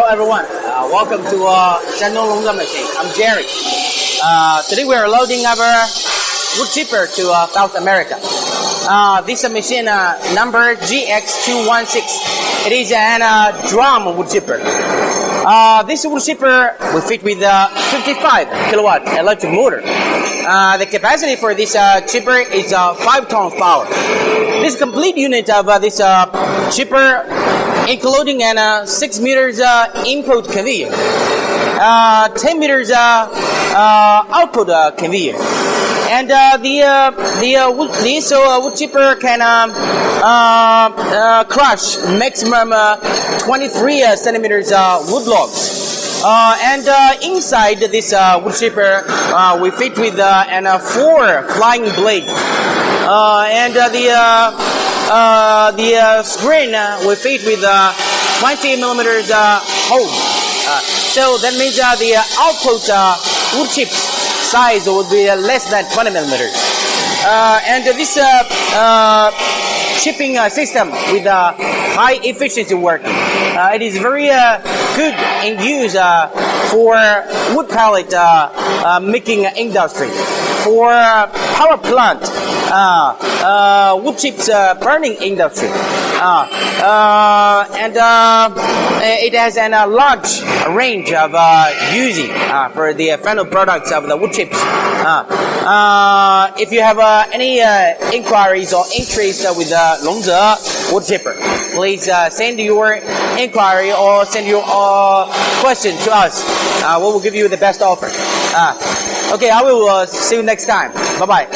everyone. Welcome to Shandong Machine. I'm Jerry. Today we are loading our wood chipper to South America. This machine number GX216. It is a drum wood chipper. This wood chipper will fit with a 55 kilowatt electric motor. The capacity for this chipper is 5 tons power. This complete unit of this chipper, including an 6 meters input conveyor, 10 meters output conveyor, and this wood chipper can crush maximum 23 centimeters wood logs. And inside this wood chipper, we fit with 4 flying blades, and the screen we fit with 20 millimeters hole. So that means the output wood chips size would be less than 20 millimeters. And this chipping system with high efficiency working. It is very good in use for wood pellet making industry, for power plant, wood chips burning industry, and it has a large range of using for the final products of the wood chips. If you have any inquiries or interest with Longze wood chipper, please send your inquiry or send your question to us. We will give you the best offer. Okay, I will see you next time. Bye bye.